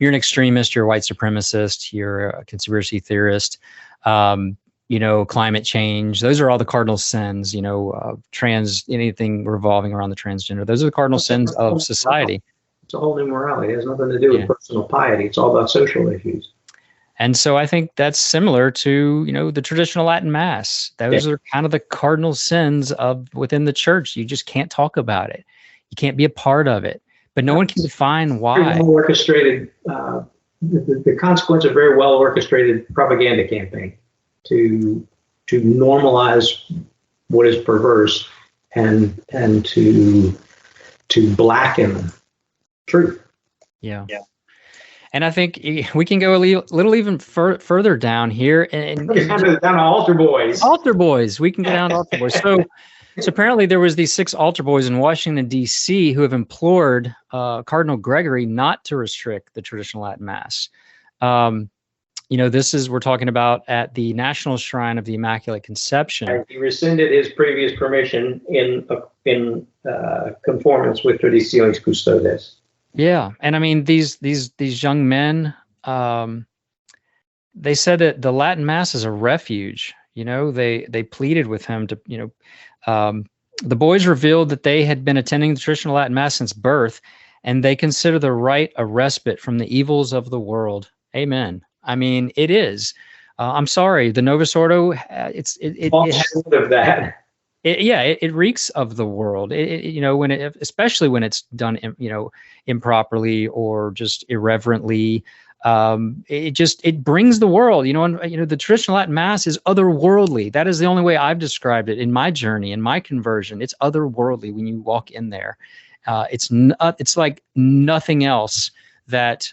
an extremist, you're a white supremacist, you're a conspiracy theorist. Climate change, those are all the cardinal sins, anything revolving around the transgender. Those are the cardinal sins of society. It's a whole new morality. It has nothing to do with personal piety. It's all about social issues. And so I think that's similar to, the traditional Latin Mass. Those are kind of the cardinal sins within the church. You just can't talk about it. You can't be a part of it. But no one can define why. Very well orchestrated, the consequence of very well orchestrated propaganda campaign to normalize what is perverse and to blacken truth. Yeah. And I think we can go a little even further down here. And down to altar boys. Altar boys. We can go down to altar boys. So apparently there was these 6 altar boys in Washington, D.C. who have implored Cardinal Gregory not to restrict the traditional Latin Mass. We're talking about at the National Shrine of the Immaculate Conception. He rescinded his previous permission in conformance with Traditionis Custodes. Yeah, and I mean these young men, they said that the Latin Mass is a refuge. They pleaded with him to, the boys revealed that they had been attending the traditional Latin Mass since birth, and they consider the rite a respite from the evils of the world. Amen. I mean, it is. I'm sorry, the Novus Ordo. It of that. It reeks of the world. Especially when it's done, improperly or just irreverently. It brings the world. The traditional Latin Mass is otherworldly. That is the only way I've described it in my journey, in my conversion. It's otherworldly when you walk in there. It's like nothing else that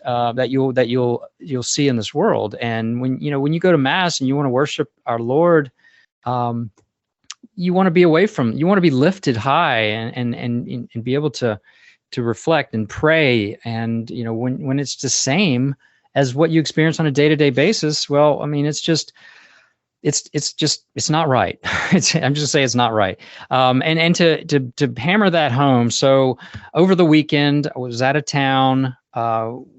you'll see in this world. And when you go to Mass and you want to worship our Lord, you want to be you want to be lifted high and be able to reflect and pray. And, when it's the same as what you experience on a day-to-day basis, well, I mean, it's not right. I'm just saying it's not right. And to hammer that home. So over the weekend, I was out of town.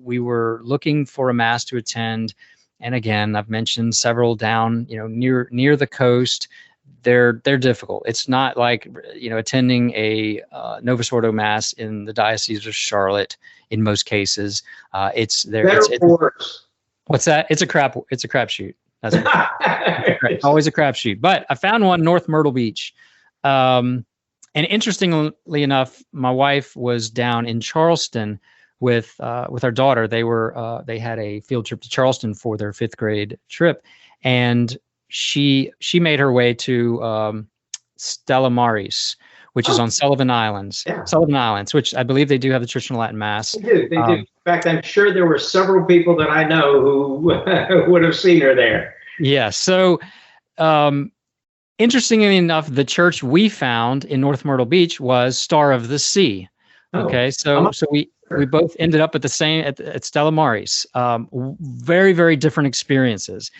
We were looking for a Mass to attend. And again, I've mentioned several down, near the coast. They're difficult. It's not like, attending a Novus Ordo Mass in the Diocese of Charlotte in most cases. It's there. What's that? It's a crapshoot. That's always a crapshoot. But I found one North Myrtle Beach. And interestingly enough, my wife was down in Charleston with our daughter. They had a field trip to Charleston for their 5th grade trip, and she made her way to Stella Maris, which is on Sullivan Islands. Yeah. Sullivan Islands, which I believe they do have the traditional Latin Mass. They do. In fact, I'm sure there were several people that I know who would have seen her there. Yeah. So, interestingly enough, the church we found in North Myrtle Beach was Star of the Sea. Okay, so we both ended up at Stella Maris. Very, very different experiences.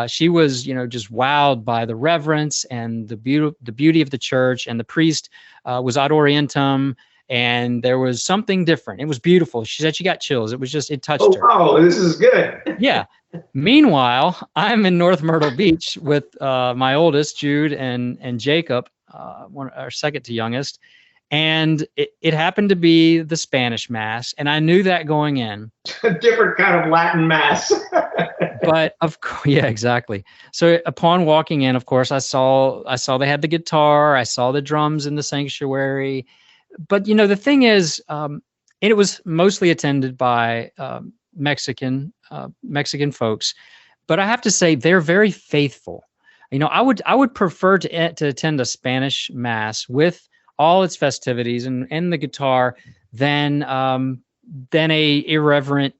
She was, just wowed by the reverence and the beauty of the church, and the priest was ad orientem, and there was something different. It was beautiful. She said she got chills. It touched her. Oh, this is good. Yeah. Meanwhile, I'm in North Myrtle Beach with my oldest, Jude, and Jacob, our second to youngest. And it happened to be the Spanish Mass. And I knew that going in. A different kind of Latin Mass. But of course, yeah, exactly. So upon walking in, of course, I saw they had the guitar. I saw the drums in the sanctuary. But, the thing is, it was mostly attended by Mexican folks, but I have to say they're very faithful. I would prefer to attend a Spanish Mass with all its festivities and the guitar than a irreverent,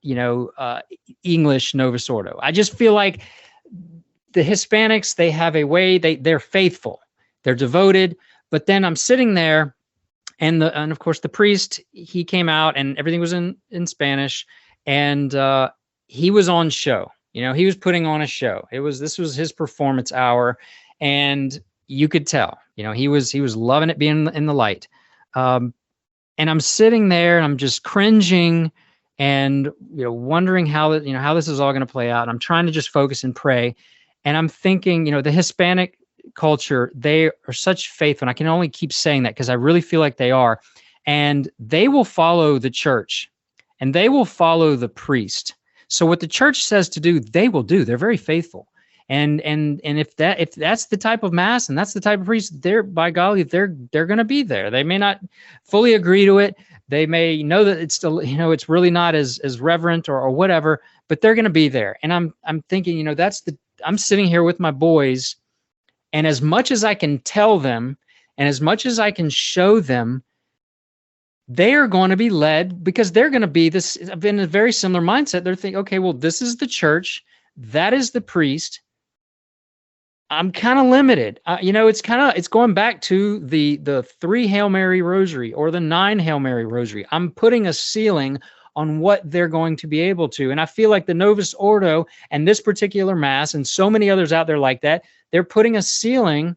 English Novus Ordo. I just feel like the Hispanics, they have a way, they're faithful, they're devoted. But then I'm sitting there, and of course the priest, he came out and everything was in Spanish, and he was on show. He was putting on a show. This was his performance hour, and you could tell. He was loving it being in the light. And I'm sitting there and I'm just cringing and wondering how this is all going to play out. And I'm trying to just focus and pray. And I'm thinking, the Hispanic culture, they are such faithful. And I can only keep saying that because I really feel like they are. And they will follow the church and they will follow the priest. So what the church says to do, they will do. They're very faithful. And if that's the type of Mass and that's the type of priest, by golly, they're going to be there. They may not fully agree to it. They may know that it's still, it's really not as reverent or whatever, but they're going to be there. And I'm thinking, I'm sitting here with my boys, and as much as I can tell them and as much as I can show them, they are going to be led because they're going to be in a very similar mindset. They're thinking, okay, well, this is the church. That is the priest. I'm kind of limited. It's going back to the 3 Hail Mary rosary or the 9 Hail Mary rosary. I'm putting a ceiling on what they're going to be able to. And I feel like the Novus Ordo and this particular Mass and so many others out there like that, they're putting a ceiling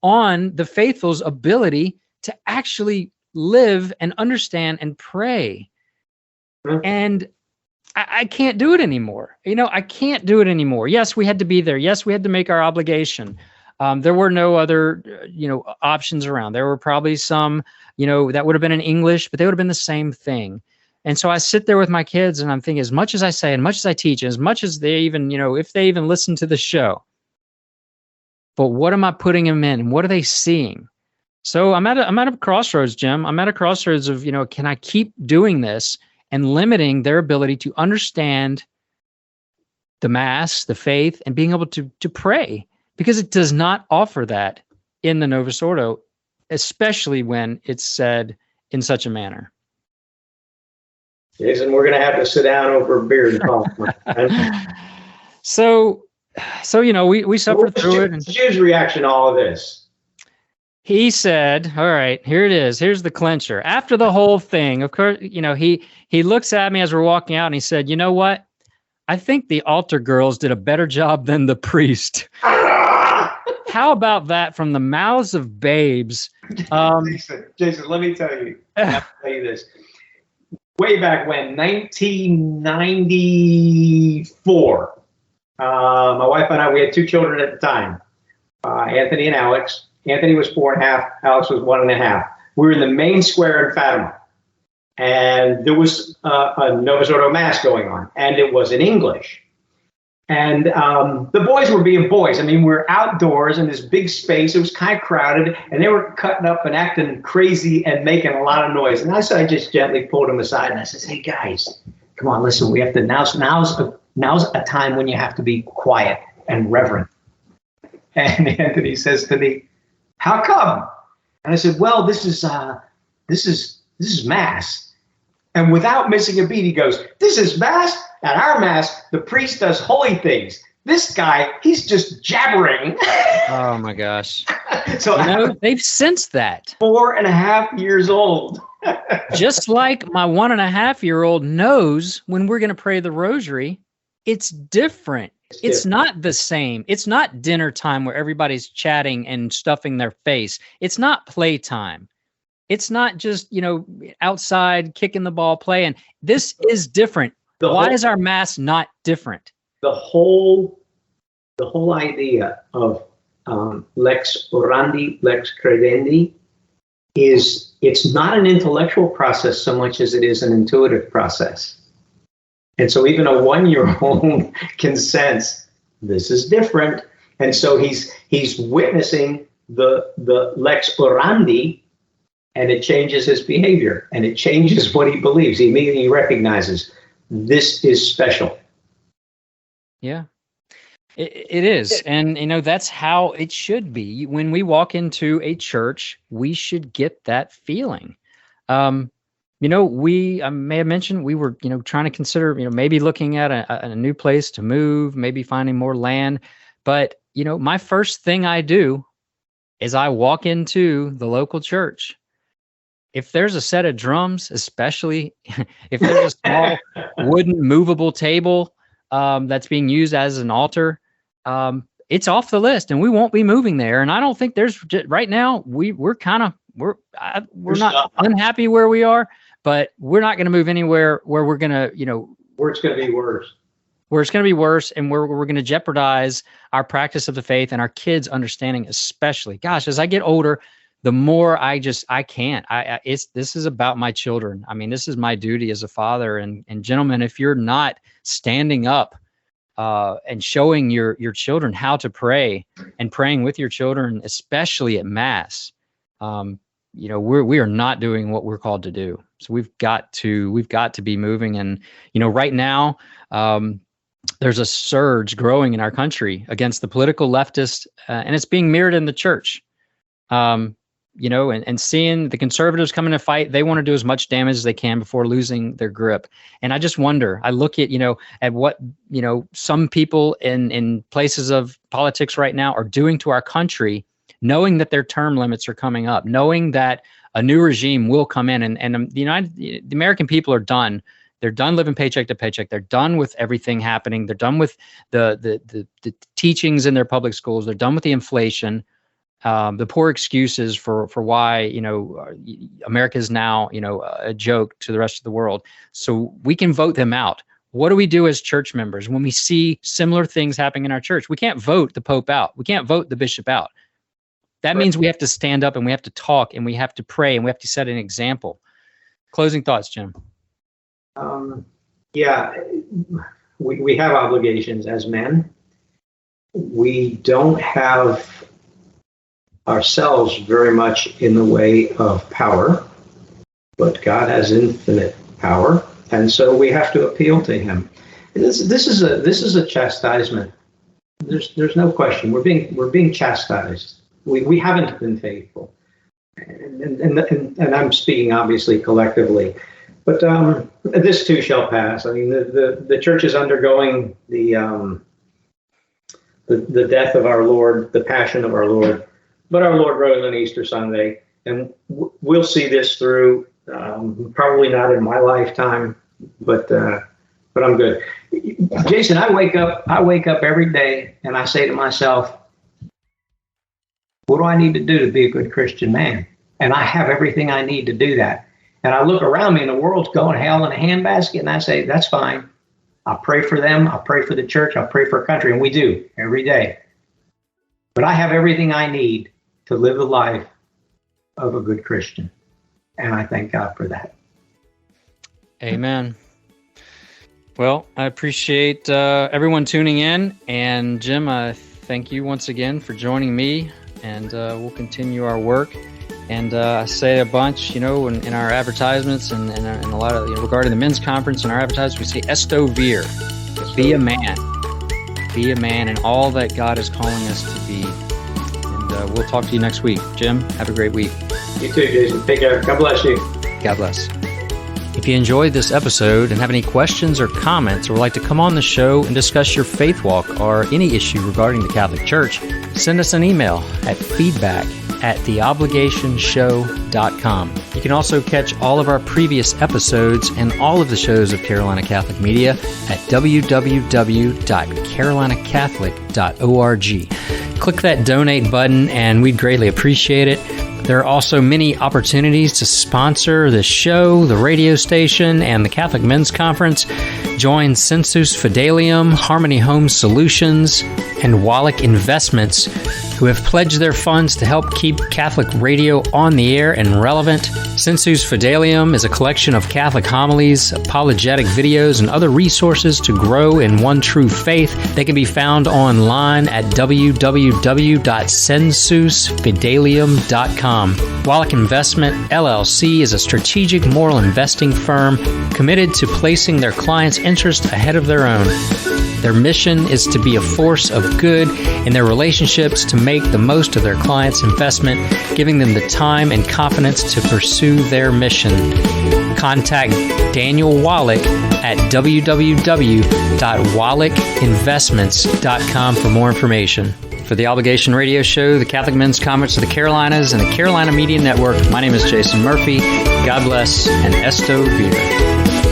on the faithful's ability to actually live and understand and pray. And I can't do it anymore. I can't do it anymore. Yes, we had to be there. Yes, we had to make our obligation. There were no other, options around. There were probably some, that would have been in English, but they would have been the same thing. And so I sit there with my kids and I'm thinking, as much as I say, as much as I teach, as much as they even, if they even listen to the show, but what am I putting them in? What are they seeing? So I'm at a crossroads, Jim. I'm at a crossroads of, can I keep doing this and limiting their ability to understand the Mass, the faith, and being able to pray, because it does not offer that in the Novus Ordo, especially when it's said in such a manner. Jason, we're going to have to sit down over a beer and talk. So we suffered through it. What's Jude's reaction to all of this? He said, all right, here it is. Here's the clincher. After the whole thing, of course, he looks at me as we're walking out and he said, you know what? I think the altar girls did a better job than the priest. How about that from the mouths of babes? Jason, let me tell you. I'll tell you this. Way back when, 1994, my wife and I, we had 2 children at the time, Anthony and Alex. Anthony was 4.5. Alex was 1.5. We were in the main square in Fatima, and there was a Novus Ordo Mass going on, and it was in English. And the boys were being boys. I mean, we were outdoors in this big space. It was kind of crowded, and they were cutting up and acting crazy and making a lot of noise. And I just gently pulled them aside, and I said, "Hey guys, come on, listen. We have to now's a time when you have to be quiet and reverent." And Anthony says to me, "How come?" And I said, "Well, this is Mass." And without missing a beat, he goes, "This is Mass. At our Mass, the priest does holy things. This guy, he's just jabbering." Oh my gosh. So they've sensed that. 4.5 years old. Just like my 1.5-year-old knows when we're going to pray the rosary, it's different. It's not the same. It's not dinner time where everybody's chatting and stuffing their face. It's not playtime. It's not just, outside kicking the ball, playing. This is different. Why is our Mass not different? The whole idea of lex orandi, lex credendi it's not an intellectual process so much as it is an intuitive process. And so even a 1-year-old can sense this is different. And so he's witnessing the lex orandi, and it changes his behavior and it changes what he believes. He immediately recognizes this is special. Yeah, it is. And, that's how it should be. When we walk into a church, we should get that feeling. I may have mentioned we were, trying to consider, maybe looking at a new place to move, maybe finding more land. But, my first thing I do is I walk into the local church. If there's a set of drums, especially if there's a small wooden movable table that's being used as an altar, it's off the list, and we won't be moving there. And I don't think there's right now. We're not unhappy where we are, but we're not going to move anywhere where we're going to, where it's going to be worse. Where it's going to be worse, and where we're going to jeopardize our practice of the faith and our kids' understanding, especially. Gosh, as I get older, the more I can't. This is about my children. I mean, this is my duty as a father. And gentlemen, if you're not standing up and showing your children how to pray and praying with your children, especially at Mass, we are not doing what we're called to do. So we've got to be moving. And right now, there's a surge growing in our country against the political leftist, and it's being mirrored in the church. And seeing the conservatives come in a fight, they want to do as much damage as they can before losing their grip. And I just wonder, I look at, at what, some people in places of politics right now are doing to our country, knowing that their term limits are coming up, knowing that a new regime will come in, and the American people are done. They're done living paycheck to paycheck. They're done with everything happening. They're done with the teachings in their public schools. They're done with the inflation. The poor excuses for why, America is now, a joke to the rest of the world. So we can vote them out. What do we do as church members when we see similar things happening in our church? We can't vote the Pope out. We can't vote the bishop out. That means we have to stand up and we have to talk and we have to pray and we have to set an example. Closing thoughts, Jim. We have obligations as men. We don't have ourselves very much in the way of power, but God has infinite power, and so we have to appeal to Him. This is a chastisement. There's no question. We're being chastised. We haven't been faithful, and I'm speaking obviously collectively, but this too shall pass. I mean, the church is undergoing the death of our Lord, the passion of our Lord. But our Lord rose on Easter Sunday, and we'll see this through. Probably not in my lifetime, but I'm good. Jason, I wake up every day, and I say to myself, "What do I need to do to be a good Christian man?" And I have everything I need to do that. And I look around me, and the world's going to hell in a handbasket, and I say, "That's fine. I'll pray for them. I'll pray for the church. I'll pray for our country," and we do every day. But I have everything I need to live the life of a good Christian. And I thank God for that. Amen. Well, I appreciate everyone tuning in. And Jim, I thank you once again for joining me. And we'll continue our work. And I say a bunch, in our advertisements and a lot of, regarding the men's conference and our advertisements, we say esto vir, be a man. Be a man in all that God is calling us to be. And we'll talk to you next week. Jim, have a great week. You too, Jason. Take care. God bless you. God bless. If you enjoyed this episode and have any questions or comments or would like to come on the show and discuss your faith walk or any issue regarding the Catholic Church, send us an email at feedback@theobligationshow.com. You can also catch all of our previous episodes and all of the shows of Carolina Catholic Media at www.carolinacatholic.org. Click that donate button and we'd greatly appreciate it. There are also many opportunities to sponsor the show, the radio station, and the Catholic Men's Conference. Join Sensus Fidelium, Harmony Home Solutions, and Wallach Investments, who have pledged their funds to help keep Catholic radio on the air and relevant. Sensus Fidelium is a collection of Catholic homilies, apologetic videos, and other resources to grow in one true faith. They can be found online at www.sensusfidelium.com. Wallach Investment LLC is a strategic moral investing firm committed to placing their clients' interests ahead of their own. Their mission is to be a force of good in their relationships to make the most of their clients' investment, giving them the time and confidence to pursue their mission. Contact Daniel Wallach at www.wallachinvestments.com for more information. For the Obligation Radio Show, the Catholic Men's Conference of the Carolinas, and the Carolina Media Network, my name is Jason Murphy. God bless, and Esto Vida.